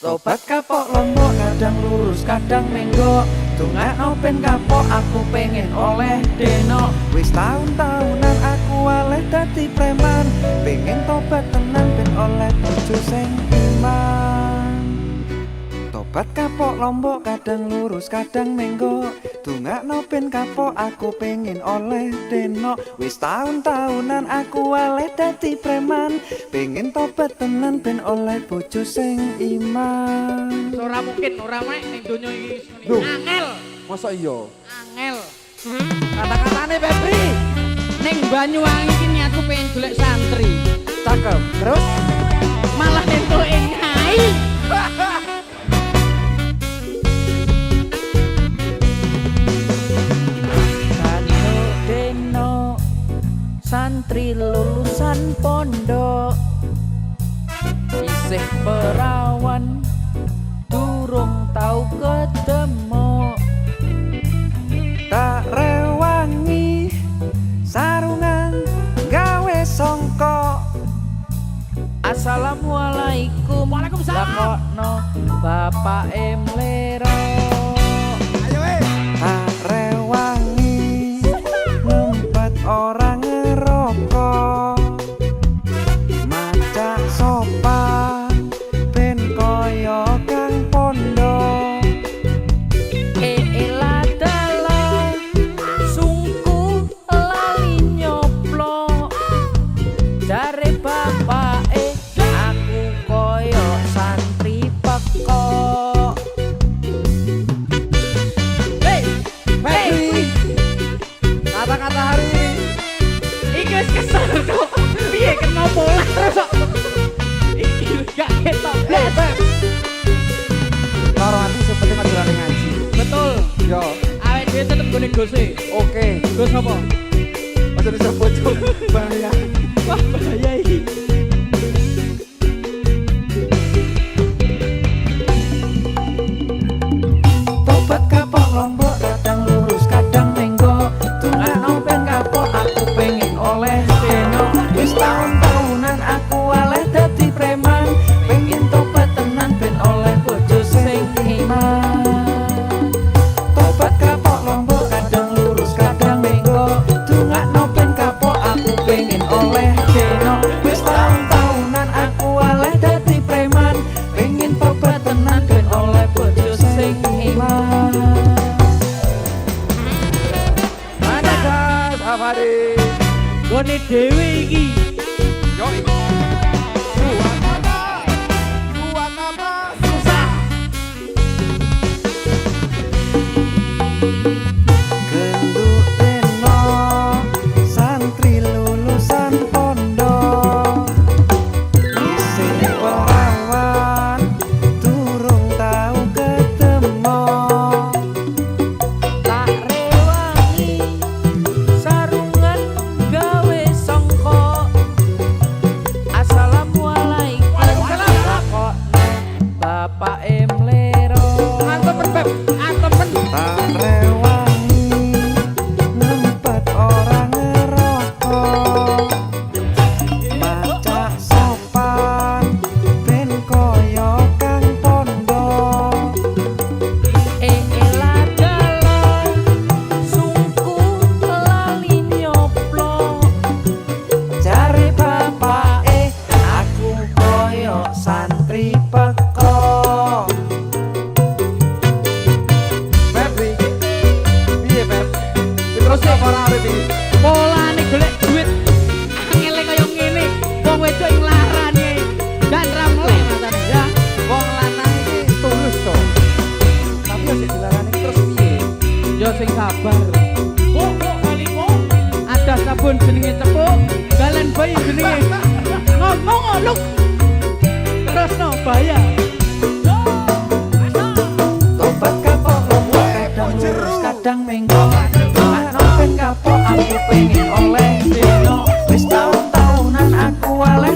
Tobat kapok lombok, kadang lurus kadang menggok. Tungakno ben kapok, aku pengen oleh deno. Wis tahun-tahunan aku oleh dadi preman. Pengen tobat tenan ben oleh bojo sing iman. Tobat kapok lombok, kadang lurus kadang menggok. Tungakno ben kapok, aku pengen oleh deno. Wis tahun-tahunan aku oleh dadi preman. Pengen tobat tenan ben oleh bojo sing iman. Ora mungkin ora mek ning donya iki angel. Masa iya? Angel. Kata-katane Febri. Ning Banyuwangi iki niatku pengen golek santri. Cakep. Terus Malah entuk engai. Santri lulusan pondok isih perawan durung tau ketemu. Tak rewangi sarungan gawe songkok. Assalamualaikum. Waalaikumsalam. Lakokno bapak emlero. ayo Tak rewangi ngempet orang ngerokok. Macak sopan ben koyo kang pondok. Eladala sungku lali nyoplok. Jare bapake aku koyo santri pekok. Febri. Kata-kata hari ini Iki wis kesel kok. Piye kena bola terus kok. Iki gak ketok blas. karo ati seperti ngajarane ngaji. Betul. Yo, Awake dhewe tetep gone gose. oke. Gus apa? Aja disebut bahaya. Wah, bahaya iki. Tobat kapok lombok, kadang lurus kadang menggok. Tungakno ben kapok, aku pengen oleh deno. Wis tahun-tahunan aku oleh dadi preman. Pengen tobat tenan ben oleh bojo sing iman. Tobat kapok lombok, kadang lurus kadang menggok. Tungakno ben kapok, aku pengen oleh deno. Wis tahun-tahunan aku oleh dadi preman. Pengen tobat tenan ben oleh bojo sing iman. Mana guys, Afari. Gone dhewe iki. Yo. Buat apa? Susah. Gendut deno santri lulusan pondok isih perawan durung tau ketemu. Tak rewangi sarungan gawe songkok. Assalamualaikum. Lakokno bapak emlero. Antemen Beb, antemen. Tak rewangi ngempet orang ngerokok. Macak sopan ben koyo kang pondok. Eladala sungku lali nyoplok. Jare bapake aku koyo santri pekok. Febri. Piye, Feb? Terus apa arep iki? Polane golek duit. Angele kaya ngene. Wong wedok ing larane. Dan ramle matane ya. Wong lanang iki tulus to. Tapi yo sik dilarani terus piye? Ya sing sabar. Kok kalimu ada sabun jenenge cepuk, galen bayi jenenge. Ngomong oluk. Terus no bayar. Tobat kapok lombok, kadang lurus kadang menggok. Tungakno ben kapok, aku pengen oleh deno. Wis tahun-tahunan aku oleh